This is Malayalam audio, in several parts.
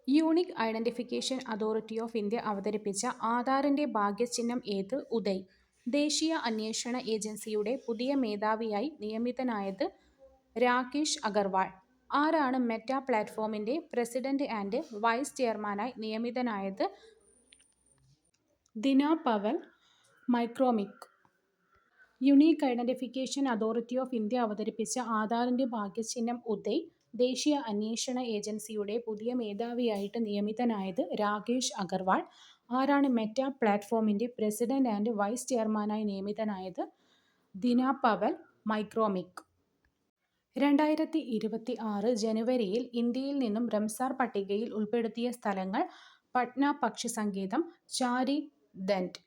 Unique identification authority of India അവതരിപ്പിച്ച ആധാറിന്റെ ഭാഗ്യചിഹ്നം ഏത്? ഉദയ്. ദേശീയ അന്വേഷണ ഏജൻസിയുടെ പുതിയ മേധാവിയായി നിയമിതനായത് രാകേഷ് അഗർവാൾ. ആരാണ് മെറ്റ പ്ലാറ്റ്ഫോമിന്റെ പ്രസിഡന്റ് ആൻഡ് വൈസ് ചെയർമാനായി നിയമിതനായത്? Dina Powell. മൈക്രോമിക്. Unique identification authority of India അവതരിപ്പിച്ച ആധാറിന്റെ ഭാഗ്യചിഹ്നം ഉദയ്. ദേശീയ അന്വേഷണ ഏജൻസിയുടെ പുതിയ മേധാവിയായിട്ട് നിയമിതനായത് രാകേഷ് അഗർവാൾ. ആരാണ് മെറ്റ പ്ലാറ്റ്ഫോമിന്റെ പ്രസിഡന്റ് ആൻഡ് വൈസ് ചെയർമാനായി നിയമിതനായത്? Dina Powell. മൈക്രോമിക്. 2026 ജനുവരിയിൽ ഇന്ത്യയിൽ നിന്നും റംസാർ പട്ടികയിൽ ഉൾപ്പെടുത്തിയ സ്ഥലങ്ങൾ. പട്ന പക്ഷി സങ്കേതം, ചാരി ധൻഡ്.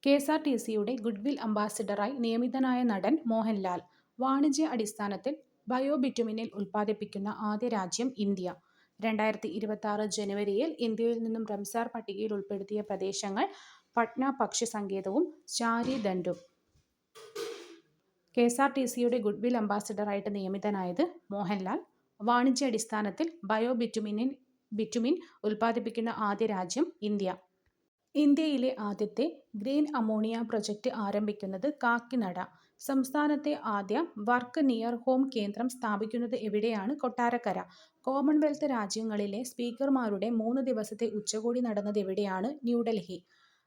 കെഎസ്ആർടിസിയുടെ ഗുഡ്വിൽ അംബാസഡറായി നിയമിതനായ നടൻ മോഹൻലാൽ. വാണിജ്യ അടിസ്ഥാനത്തിൽ ബയോബിറ്റുമിനിൽ ഉൽപ്പാദിപ്പിക്കുന്ന ആദ്യ രാജ്യം ഇന്ത്യ. 2026 ജനുവരിയിൽ ഇന്ത്യയിൽ നിന്നും റംസാർ പട്ടികയിൽ ഉൾപ്പെടുത്തിയ പ്രദേശങ്ങൾ പട്ന പക്ഷി സങ്കേതവും ചാരി ധൻഡും. കെഎസ്ആർടിസിയുടെ ഗുഡ്വിൽ അംബാസഡറായിട്ട് നിയമിതനായത് മോഹൻലാൽ. വാണിജ്യ അടിസ്ഥാനത്തിൽ ബിറ്റുമിൻ ഉൽപ്പാദിപ്പിക്കുന്ന ആദ്യ രാജ്യം ഇന്ത്യ. ഇന്ത്യയിലെ ആദ്യത്തെ ഗ്രീൻ അമോണിയ പ്രൊജക്ട് ആരംഭിക്കുന്നത് കാക്കിനഡ. സംസ്ഥാനത്തെ ആദ്യ വർക്ക് നിയർ ഹോം കേന്ദ്രം സ്ഥാപിക്കുന്നത് എവിടെയാണ്? കൊട്ടാരക്കര. കോമൺവെൽത്ത് രാജ്യങ്ങളിലെ സ്പീക്കർമാരുടെ 3 ദിവസത്തെ ഉച്ചകോടി നടന്നത് എവിടെയാണ്? ന്യൂഡൽഹി.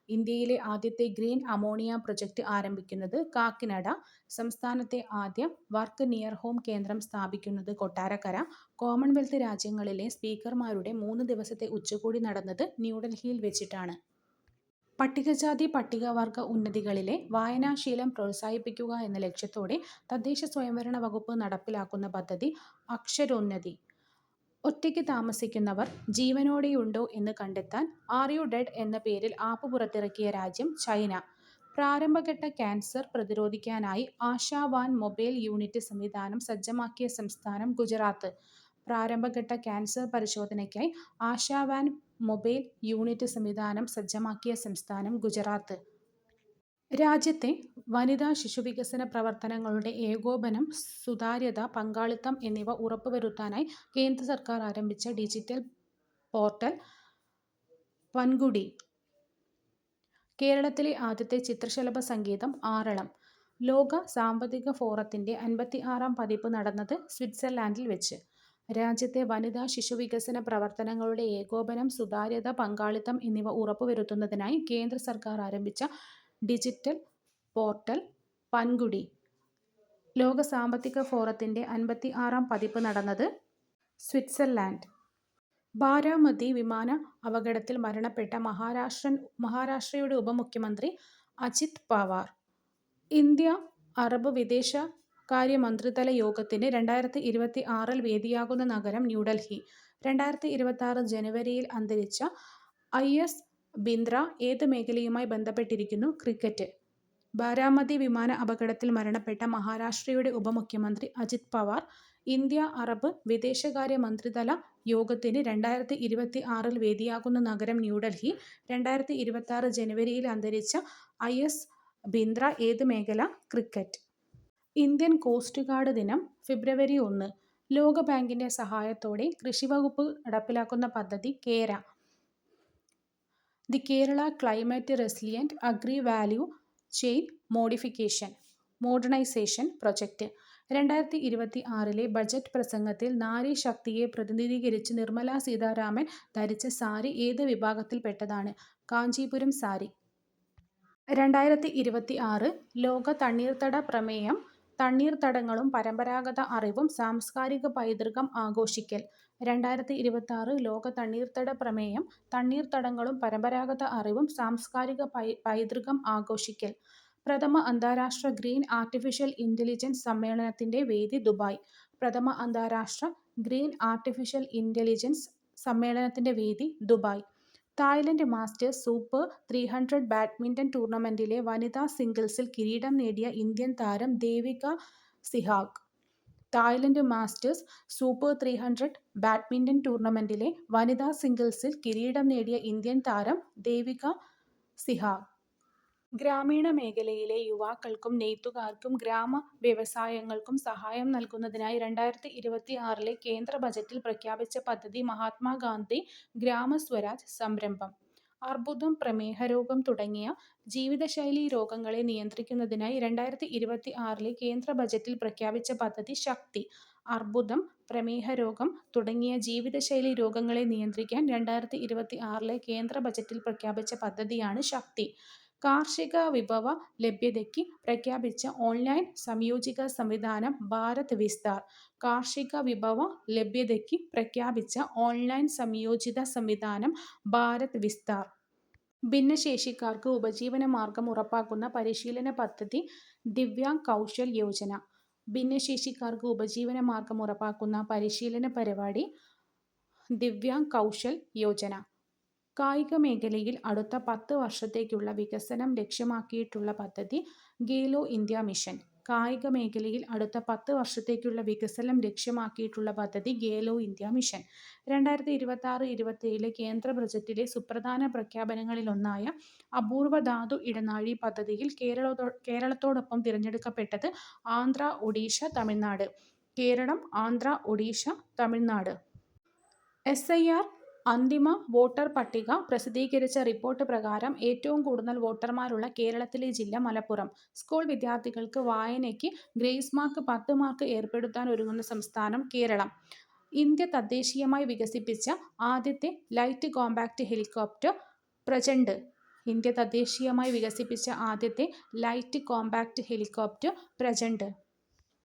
ഇന്ത്യയിലെ ആദ്യത്തെ ഗ്രീൻ അമോണിയ പ്രൊജക്ട് ആരംഭിക്കുന്നത് കാക്കിനഡ. സംസ്ഥാനത്തെ ആദ്യ വർക്ക് നിയർ ഹോം കേന്ദ്രം സ്ഥാപിക്കുന്നത് കൊട്ടാരക്കര. കോമൺവെൽത്ത് രാജ്യങ്ങളിലെ സ്പീക്കർമാരുടെ 3 ദിവസത്തെ ഉച്ചകോടി നടന്നത് ന്യൂഡൽഹിയിൽ വെച്ചിട്ടാണ്. പട്ടികജാതി പട്ടികവർഗ ഉന്നതികളിലെ വായനാശീലം പ്രോത്സാഹിപ്പിക്കുക എന്ന ലക്ഷ്യത്തോടെ തദ്ദേശ സ്വയംഭരണ വകുപ്പ് നടപ്പിലാക്കുന്ന പദ്ധതി അക്ഷരോന്നതി. ഒറ്റയ്ക്ക് താമസിക്കുന്നവർ ജീവനോടെയുണ്ടോ എന്ന് കണ്ടെത്താൻ ആർ യു ഡെഡ് എന്ന പേരിൽ ആപ്പ് പുറത്തിറക്കിയ രാജ്യം ചൈന. പ്രാരംഭഘട്ട ക്യാൻസർ പ്രതിരോധിക്കാനായി ആശാവാൻ മൊബൈൽ യൂണിറ്റ് സംവിധാനം സജ്ജമാക്കിയ സംസ്ഥാനം ഗുജറാത്ത്. പ്രാരംഭഘട്ട ക്യാൻസർ പരിശോധനയ്ക്കായി ആശാവാൻ മൊബൈൽ യൂണിറ്റ് സംവിധാനം സജ്ജമാക്കിയ സംസ്ഥാനം ഗുജറാത്ത്. രാജ്യത്തെ വനിതാ ശിശുവികസന പ്രവർത്തനങ്ങളുടെ ഏകോപനം, സുതാര്യത, പങ്കാളിത്തം എന്നിവ ഉറപ്പുവരുത്താനായി കേന്ദ്ര സർക്കാർ ആരംഭിച്ച ഡിജിറ്റൽ പോർട്ടൽ പൻഗുഡി. കേരളത്തിലെ ആദ്യത്തെ ചിത്രശലഭ സങ്കേതം ആറളം. ലോക സാമ്പത്തിക ഫോറത്തിന്റെ 56ാം പതിപ്പ് നടന്നത് സ്വിറ്റ്സർലാൻഡിൽ വെച്ച്. രാജ്യത്തെ വനിതാ ശിശുവികസന പ്രവർത്തനങ്ങളുടെ ഏകോപനം, സുതാര്യത, പങ്കാളിത്തം എന്നിവ ഉറപ്പുവരുത്തുന്നതിനായി കേന്ദ്ര സർക്കാർ ആരംഭിച്ച ഡിജിറ്റൽ പോർട്ടൽ പൻഗുഡി. ലോക സാമ്പത്തിക ഫോറത്തിന്റെ 56ാം പതിപ്പ് നടന്നത് സ്വിറ്റ്സർലാൻഡ്. ബാരാമതി വിമാന അപകടത്തിൽ മരണപ്പെട്ട മഹാരാഷ്ട്രയുടെ ഉപമുഖ്യമന്ത്രി അജിത് പവാർ. ഇന്ത്യ അറബ് വിദേശകാര്യ മന്ത്രിതല യോഗത്തിന് 2026 വേദിയാകുന്ന നഗരം ന്യൂഡൽഹി. 2026 ജനുവരിയിൽ അന്തരിച്ച IS ബിന്ദ്ര ഏത് മേഖലയുമായി ബന്ധപ്പെട്ടിരിക്കുന്നു? ക്രിക്കറ്റ്. ബാരാമതി വിമാന അപകടത്തിൽ മരണപ്പെട്ട മഹാരാഷ്ട്രയുടെ ഉപമുഖ്യമന്ത്രി അജിത് പവാർ. ഇന്ത്യ അറബ് വിദേശകാര്യ മന്ത്രിതല യോഗത്തിന് 2026 വേദിയാകുന്ന നഗരം ന്യൂഡൽഹി. 2026 ജനുവരിയിൽ അന്തരിച്ച IS ബിന്ദ്ര ഏത് മേഖല? ക്രിക്കറ്റ്. ഇന്ത്യൻ കോസ്റ്റ് ഗാർഡ് ദിനം ഫെബ്രുവരി 1. ലോകബാങ്കിന്റെ സഹായത്തോടെ കൃഷിവകുപ്പ് നടപ്പിലാക്കുന്ന പദ്ധതി കേര. The Kerala climate resilient agri value chain modernisation project. 2026 budget പ്രസംഗത്തിൽ നാരി ശക്തിയെ പ്രതിനിധീകരിച്ച് നിർമ്മല സീതാരാമൻ ധരിച്ച സാരി ഏത് വിഭാഗത്തിൽപ്പെട്ടതാണ്? കാഞ്ചീപുരം സാരി. 2026 ലോക തണ്ണീർത്തട പ്രമേയം. തണ്ണീർത്തടങ്ങളും പരമ്പരാഗത അറിവും സാംസ്കാരിക പൈതൃകം ആഘോഷിക്കൽ. 2026 ലോക തണ്ണീർത്തട പ്രമേയം. തണ്ണീർത്തടങ്ങളും പരമ്പരാഗത അറിവും സാംസ്കാരിക പൈതൃകം ആഘോഷിക്കൽ. പ്രഥമ അന്താരാഷ്ട്ര ഗ്രീൻ ആർട്ടിഫിഷ്യൽ ഇന്റലിജൻസ് സമ്മേളനത്തിന്റെ വേദി ദുബായ്. പ്രഥമ അന്താരാഷ്ട്ര ഗ്രീൻ ആർട്ടിഫിഷ്യൽ ഇന്റലിജൻസ് സമ്മേളനത്തിന്റെ വേദി Dubai. Thailand masters super 300 badminton ടൂർണമെന്റിലെ വനിതാ സിംഗിൾസിൽ കിരീടം നേടിയ ഇന്ത്യൻ താരം Devika Sihag. Thailand masters super 300 badminton ടൂർണമെന്റിലെ വനിതാ സിംഗിൾസിൽ കിരീടം നേടിയ ഇന്ത്യൻ താരം ദേവിക സിഹാഗ്. ഗ്രാമീണ മേഖലയിലെ യുവാക്കൾക്കും നെയ്ത്തുകാർക്കും ഗ്രാമ വ്യവസായങ്ങൾക്കും സഹായം നൽകുന്നതിനായി 2026 കേന്ദ്ര ബജറ്റിൽ പ്രഖ്യാപിച്ച പദ്ധതി മഹാത്മാഗാന്ധി ഗ്രാമസ്വരാജ് സംരംഭം. അർബുദം, പ്രമേഹരോഗം തുടങ്ങിയ ജീവിതശൈലീ രോഗങ്ങളെ നിയന്ത്രിക്കുന്നതിനായി 2026 കേന്ദ്ര ബജറ്റിൽ പ്രഖ്യാപിച്ച പദ്ധതി ശക്തി. അർബുദം, പ്രമേഹരോഗം തുടങ്ങിയ ജീവിതശൈലീ രോഗങ്ങളെ നിയന്ത്രിക്കാൻ 2026 കേന്ദ്ര ബജറ്റിൽ പ്രഖ്യാപിച്ച പദ്ധതിയാണ് ശക്തി. കാർഷിക വിഭവ ലഭ്യതയ്ക്ക് പ്രഖ്യാപിച്ച ഓൺലൈൻ സംയോജിത സംവിധാനം ഭാരത് വിസ്താർ. കാർഷിക വിഭവ ലഭ്യതയ്ക്ക് പ്രഖ്യാപിച്ച ഓൺലൈൻ സംയോജിത സംവിധാനം ഭാരത് വിസ്താർ. ഭിന്നശേഷിക്കാർക്ക് ഉപജീവനമാർഗം ഉറപ്പാക്കുന്ന പരിശീലന പദ്ധതി ദിവ്യാംഗ് കൗശൽ യോജന. ഭിന്നശേഷിക്കാർക്ക് ഉപജീവനമാർഗം ഉറപ്പാക്കുന്ന പരിശീലന പരിപാടി ദിവ്യാംഗ് കൗശൽ യോജന. കായിക മേഖലയിൽ അടുത്ത 10 വർഷത്തേക്കുള്ള വികസനം ലക്ഷ്യമാക്കിയിട്ടുള്ള പദ്ധതി ഖേലോ ഇന്ത്യ മിഷൻ. കായിക മേഖലയിൽ അടുത്ത 10 വർഷത്തേക്കുള്ള വികസനം ലക്ഷ്യമാക്കിയിട്ടുള്ള പദ്ധതി ഖേലോ ഇന്ത്യ മിഷൻ. 2026-27 കേന്ദ്ര ബജറ്റിലെ സുപ്രധാന പ്രഖ്യാപനങ്ങളിലൊന്നായ അപൂർവ ധാതു ഇടനാഴി പദ്ധതിയിൽ കേരളത്തോടൊപ്പം തിരഞ്ഞെടുക്കപ്പെട്ടത് ആന്ധ്ര, ഒഡീഷ, തമിഴ്നാട്. കേരളം, ആന്ധ്ര, ഒഡീഷ, തമിഴ്നാട്. SIR അന്തിമ വോട്ടർ പട്ടിക പ്രസിദ്ധീകരിച്ച റിപ്പോർട്ട് പ്രകാരം ഏറ്റവും കൂടുതൽ വോട്ടർമാരുള്ള കേരളത്തിലെ ജില്ല മലപ്പുറം. സ്കൂൾ വിദ്യാർത്ഥികൾക്ക് വായനയ്ക്ക് ഗ്രേസ് മാർക്ക് 10 മാർക്ക് ഏർപ്പെടുത്താൻ ഒരുങ്ങുന്ന സംസ്ഥാനം കേരളം. ഇന്ത്യ തദ്ദേശീയമായി വികസിപ്പിച്ച ആദ്യത്തെ light compact helicopter Prachand. India തദ്ദേശീയമായി വികസിപ്പിച്ച ആദ്യത്തെ ലൈറ്റ് കോമ്പാക്ട് ഹെലികോപ്റ്റർ പ്രചണ്ഡ്.